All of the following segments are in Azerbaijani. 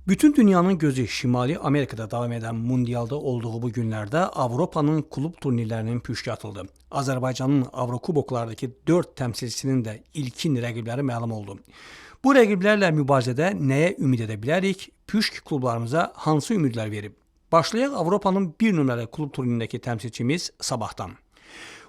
Bütün dünyanın gözü Şimali Amerika'da davam eden Mundialda olduğu bu günlerde Avrupa'nın kulüp turnirlərinin püşkü atıldı. Azərbaycanın Avrokuboklardaki 4 təmsilçisinin də ilkin rəqibləri məlum oldu. Bu rəqiblərlə mübarizədə nəyə ümid edə bilərik? Püşk klublarımıza hansı ümidlər verib? Başlayaq Avropanın bir nömrəli klub turnirindəki təmsilçimiz Sabahdan.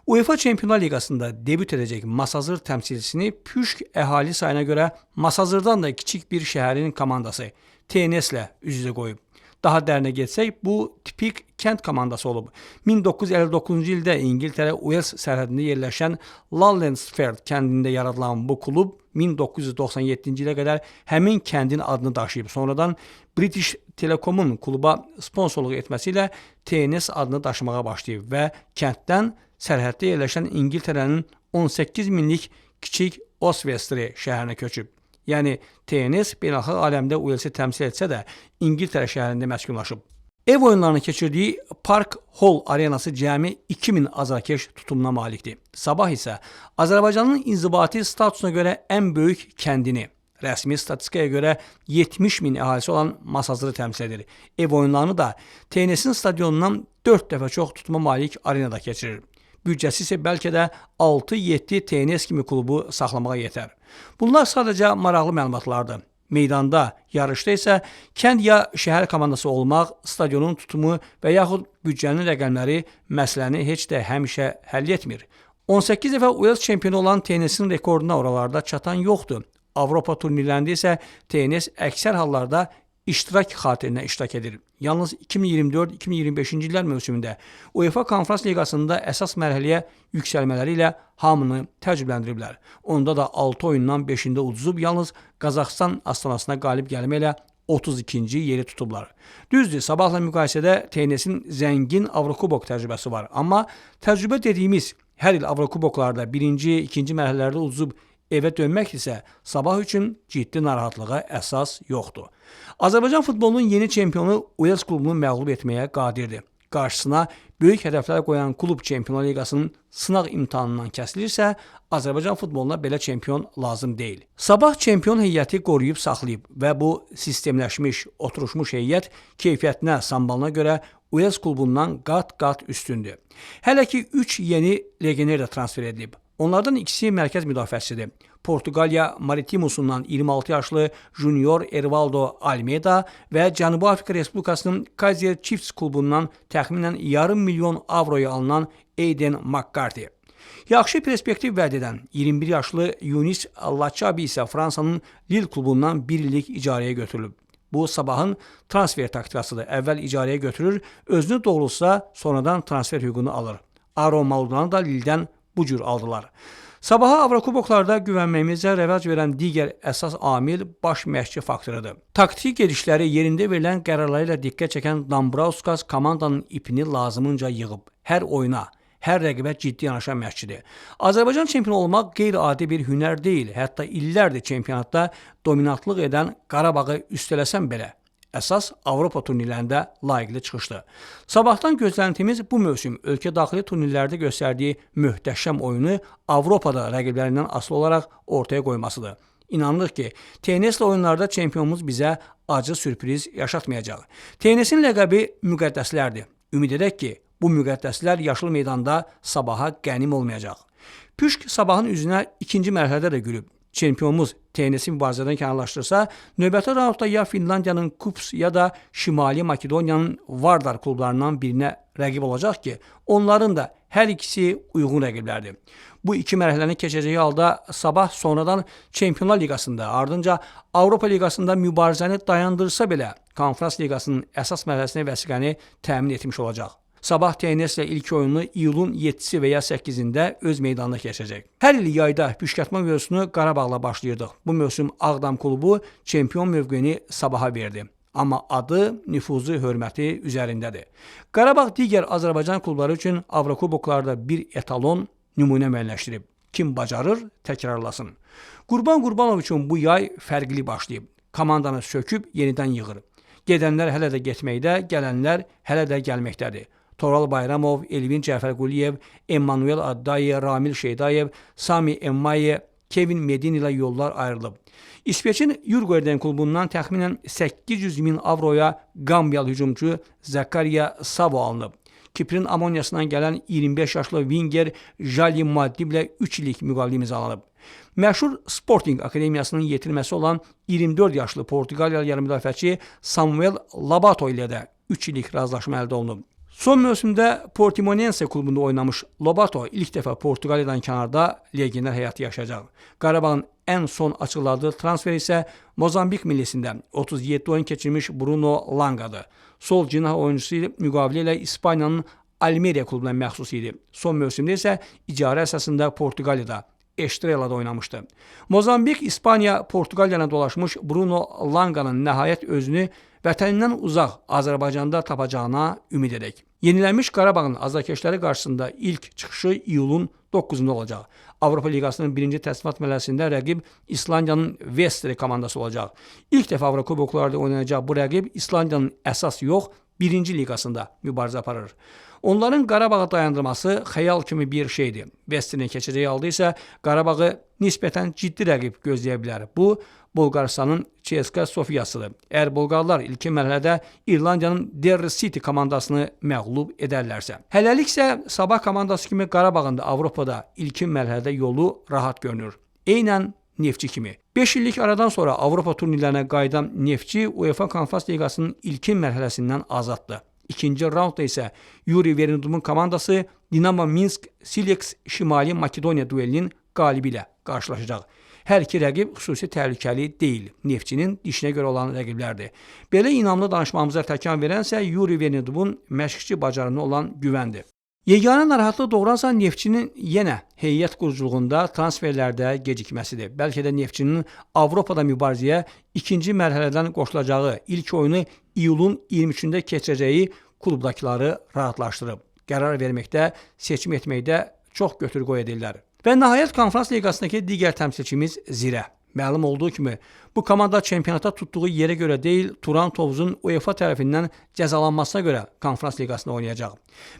UEFA Çempionlar Liqasında debüt edəcək Masazır təmsilçisini Püşk əhali sayına görə Masazırdan da kiçik bir şəhərin komandası TNS-lə üz-üzə qoyub. Daha dərinə getsək, bu tipik kənd komandası olub. 1959-cu ildə İngiltərə Wales sərhədində yerləşən Lallensford kəndində yaradılan bu klub 1997-ci ilə qədər həmin kəndin adını daşıyıb. Sonradan British Telecom'un kluba sponsorluq etməsi ilə TNS adını daşımağa başlayıb və kənddən sərhəddə yerləşən İngiltərənin 18 minlik kiçik Oswestry şəhərinə köçüb. Yəni TNS beynəlxalq aləmdə Walesi təmsil etsə də İngiltərə şəhərində məskunlaşıb. Ev oyunlarını keçirdiyi Park Hall arenası cəmi 2000 azarkeş tutumuna malikdir. Sabah isə Azərbaycanın inzibati statusuna görə ən böyük kəndini, rəsmi statistikaya görə 70 min əhalisi olan Masazırı təmsil edir. Ev oyunlarını da TNS'in stadionundan 4 dəfə çox tutuma malik arenada keçirir. Büdcəsi isə bəlkə də 6-7 TNS kimi klubu saxlamağa yetər. Bunlar sadəcə maraqlı məlumatlardır. Meydanda, yarışda isə kənd ya şəhər komandası olmaq, stadionun tutumu və yaxud büdcənin rəqəmləri məsələni heç də həmişə həll etmir. 18 dəfə Wales çempionu olan TNS-in rekorduna oralarda çatan yoxdur. Avropa turnirlərində isə TNS əksər hallarda iştirak xatirinə iştirak edir. Yalnız 2024-2025-ci illər mövsümündə UEFA Konferans Liqasında əsas mərhələyə yüksəlmələri ilə hamını təcrübələndiriblər. Onda da 6 oyundan 5-də uduzub, yalnız Qazaxıstan Astanasına qalib gəlməklə 32-ci yeri tutublar. Düzdür, Sabahla müqayisədə TNS-in zəngin Avrokubok təcrübəsi var. Amma təcrübə dediyimiz hər il Avrokuboklarda 1-ci, 2-ci mərhələlərdə uduzub evə dönmək isə Sabah üçün ciddi narahatlığa əsas yoxdur. Azərbaycan futbolunun yeni çempionu Wales klubunu məğlub etməyə qadirdir. Qarşısına böyük hədəflər qoyan klub Çempionlar Liqasının sınaq imtahanından kəsilirsə, Azərbaycan futboluna belə çempion lazım deyil. Sabah çempion heyəti qoruyub saxlayıb və bu sistemləşmiş, oturuşmuş heyət keyfiyyətinə, sambalına görə Wales klubundan qat-qat üstündür. Hələ ki 3 yeni legioner də transfer edilib. Onlardan ikisi mərkəz müdafiəçisidir. Portuqaliya Maritimusundan 26 yaşlı Junior Ervaldo Almeida və Cənubi Afrika Respublikasının Kaizer Chiefs klubundan təxminən yarım milyon avroya alınan Aiden McCarthy. Yaxşı perspektiv vəd edən 21 yaşlı Yunis Lachabi isə Fransanın Lille klubundan 1 illik icarəyə götürülüb. Bu Sabahın transfer taktikasıdır. Əvvəl icarəyə götürür, özünü doğrulsa sonradan transfer hüququnu alır. Aro Maldanı da Lille'dən bu cür aldılar. Sabaha Avrokuboklarda güvənməyimizə rəvac verən digər əsas amil baş məşqçi faktorudur. Taktik gedişləri yerində verilən qərarları ilə diqqət çəkən Dambrauskas komandanın ipini lazımınca yığıb. Hər oyuna, hər rəqibə ciddi yanaşan məşqçidir. Azərbaycan çempionu olmaq qeyri-adi bir hünər deyil. Hətta illərdir çempionatda dominantlıq edən Qarabağı üstələsən belə. Əsas Avropa turnirlərində layiqli çıxışdır. Sabahdan gözləntimiz bu mövsüm ölkə daxili turnirlərdə göstərdiyi möhtəşəm oyunu Avropada rəqiblərindən asılı olaraq ortaya qoymasıdır. İnanırıq ki, TNS-lə oyunlarda çempionumuz bizə acı sürpriz yaşatmayacaq. TNS-in ləqəbi müqəddəslərdir. Ümid edək ki, bu müqəddəslər yaşıl meydanda Sabaha qənim olmayacaq. Püşk Sabahın üzünə ikinci mərhələdə də gülüb. Çempionumuz TNS-i mübarizədən kənarlaşdırsa, növbəti raundda ya Finlandiyanın Kups ya da Şimali Makedoniyanın Vardar klublarından birinə rəqib olacaq ki, onların da hər ikisi uyğun rəqiblərdir. Bu iki mərhələni keçəcəyi halda Sabah sonradan Çempionlar Liqasında, ardınca Avropa Liqasında mübarizəni dayandırsa belə, Konferans Liqasının əsas mərhələsinə vəsiqəni təmin etmiş olacaq. Sabah TNS-lə ilk oyununu iyulun 7-si və ya 8-də öz meydanında keçəcək. Hər il yayda püşkatma mövzusunu Qarabağla başlayırdıq. Bu mövsüm Ağdam klubu çempion mövqeyini Sabaha verdi. Amma adı, nüfuzu, hörməti üzərindədir. Qarabağ digər Azərbaycan klubları üçün Avrokuboklarda bir etalon nümunə müəyyənləşdirib. Kim bacarır, təkrarlasın. Qurban Qurbanov üçün bu yay fərqli başlayıb. Komandanı söküb yenidən yığır. Gedənlər hələ də getməkdə, gələnlər hələ də gəlməkdədir. Toral Bayramov, Elvin Cəfərquliyev, Emmanuel Addaye, Ramil Şeydayev, Sami Emmaye, Kevin Medin ilə yollar ayrılıb. İsveçin Djurgården klubundan təxminən 800 min avroya Gambiyalı hücumçu Zakaria Savo alınıb. Kiprin Amonyasından gələn 25 yaşlı winger Jali Madiblə 3 illik müqavilə imzalanıb. Məşhur Sporting Akademiyasının yetirməsi olan 24 yaşlı Portuqaliyalı yarımmüdafiəçi Samuel Labato ilə də 3 illik razılaşma əldə olunub. Son mövsümdə Portimonense klubunda oynamış Lobato ilk dəfə Portuqaliyadan kənarda legioner həyatı yaşayacaq. Qarabağın ən son açıqladığı transfer isə Mozambik millisində 37 oyun keçirmiş Bruno Langa'dır. Sol cinah oyuncusu müqavilə ilə İspaniyanın Almeria klubuna məxsus idi. Son mövsümdə isə icarə əsasında Portuqaliyada Estrela'da oynamışdı. Mozambik, İspaniya, Portuqaliyana dolaşmış Bruno Langa'nın nəhayət özünü vətənindən uzaq Azərbaycanda tapacağına ümid edək. Yenilənmiş Qarabağın azarkeşləri qarşısında ilk çıxışı iyulun 9-da olacaq. Avropa Liqasının birinci təsnifat mərhələsində rəqib İslandiyanın Vestre komandası olacaq. İlk dəfə Avrokuboklarda oynanacaq bu rəqib İslandiyanın əsas yox, birinci liqasında mübarizə aparır. Onların Qarabağı dayandırması xəyal kimi bir şeydir. Vestrenin keçəcəyi halda isə Qarabağı nisbətən ciddi rəqib gözləyə bilər. Bu, Bolqaristanın CSKA Sofiyasıdır. Əgər Bolqarlar ilkin mərhələdə İrlandiyanın Derry City komandasını məğlub edərlərsə. Hələlik isə Sabah komandası kimi Qarabağın da Avropada ilkin mərhələdə yolu rahat görünür. Eynən Neftçi kimi. 5 illik aradan sonra Avropa turnirlərinə qayıdan Neftçi UEFA Konfrans Liqasının ilkin mərhələsindən azaddır. İkinci raundda isə Yuri Vernudumun komandası Dinamo Minsk Silex Şimali Makedoniya duelinin qalibi ilə qarşılaşacaq. Hər iki rəqib xüsusi təhlükəli deyil. Neftçinin dişinə görə olan rəqiblərdir. Belə inamlı danışmamıza təkan verənsə Yuri Vernudumun məşqçi bacarığına olan güvəndir. Yeganə narahatlıq doğuransa Neftçinin yenə heyət quruculuğunda transferlərdə gecikməsidir. Bəlkə də Neftçinin Avropada mübarizəyə ikinci mərhələdən qoşulacağı ilk oyunu iyulun 23-də keçirəcəyi klubdakiları rahatlaşdırıb. Qərar verməkdə, seçim etməkdə çox götür-qoy edirlər. Və nəhayət Konfrans Liqasındakı digər təmsilçimiz Zirə. Məlum olduğu kimi, bu komanda çempionata tutduğu yerə görə deyil, Turan Tovuzun UEFA tərəfindən cəzalanmasına görə Konfrans Liqasında oynayacaq.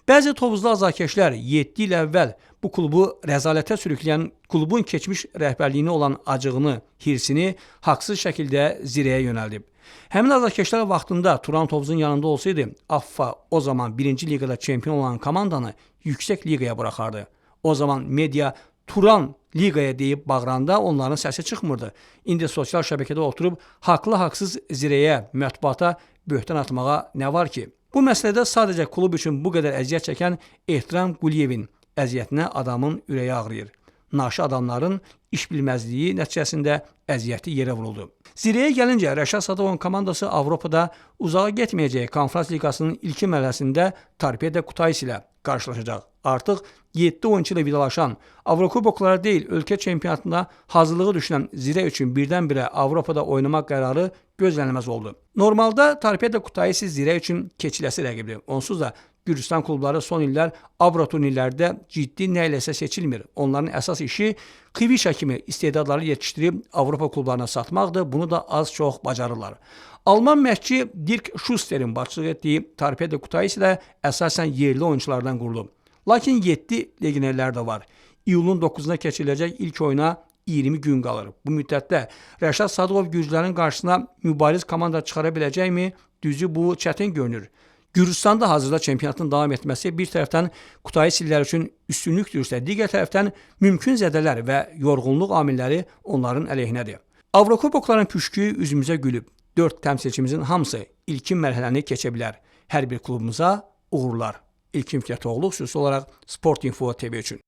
Bəzi Tovuzlu azarkeşlər 7 il əvvəl bu klubu rəzalətə sürükləyən klubun keçmiş rəhbərliyinə olan acığını, hirsini haqsız şəkildə Zirəyə yönəldib. Həmin azarkeşlər vaxtında Turan Tovuzun yanında olsaydı, AFFA o zaman 1-ci liqada çempion olan komandanı yüksək liqaya buraxardı. O zaman media Turan liqaya deyib bağıranda onların səsi çıxmırdı. İndi sosial şəbəkədə oturub haqlı-haqsız Zirəyə, mətbuata böhtan atmağa nə var ki? Bu məsələdə sadəcə klub üçün bu qədər əziyyət çəkən Ehtiram Quliyevin əziyyətinə adamın ürəyi ağrıyır. Naşı adamların işbilməzliyi nəticəsində əziyyəti yerə vuruldu. Zirəyə gəlincə, Rəşad Sadovun komandası Avropada uzağa getməyəcəyi Konfrans Liqasının ilkin mərhələsində Torpedo Kutaisi ilə qarşılaşacaq. Artıq 7 oyuncu ilə vidalaşan, Avrokuboklara deyil, ölkə çempionatına hazırlığı düşünən Zirə üçün birdən-birə Avropada oynamaq qərarı gözlənilməz oldu. Normalda Torpedo Kutaisi Zirə üçün keçiləsi rəqibdir. Onsuz da Gürcistan klubları son illər Avro turnirlərdə ciddi nə iləsə seçilmir. Onların əsas işi Kvişa kimi istedadları yetişdirib Avropa klublarına satmaqdır. Bunu da az-çox bacarırlar. Alman məşqçi Dirk Schuster'in başçılıq etdiyi Torpedo Kutaisi də əsasən yerli oyunculardan qurulub. Lakin 7 legionerlər də var. İyulun 9-da keçiriləcək ilk oyuna 20 gün qalır. Bu müddətdə Rəşad Sadov gürcülərin qarşısına mübariz komanda çıxara biləcəkmi? Düzü bu çətin görünür. Gürcüstanda hazırda çempionatın davam etməsi bir tərəfdən Kutaisillər üçün üstünlükdürsə, digər tərəfdən mümkün zədələr və yorğunluq amilləri onların əleyhinədir. Avrokubokların püşküyü üzümüzə gülüb. 4 təmsilçimizin hamısı ilkin mərhələni keçə bilər. Hər bir klubumuza uğurlar. İlkin Fikrət oğlu xüsusi olaraq Sport Info TV üçün.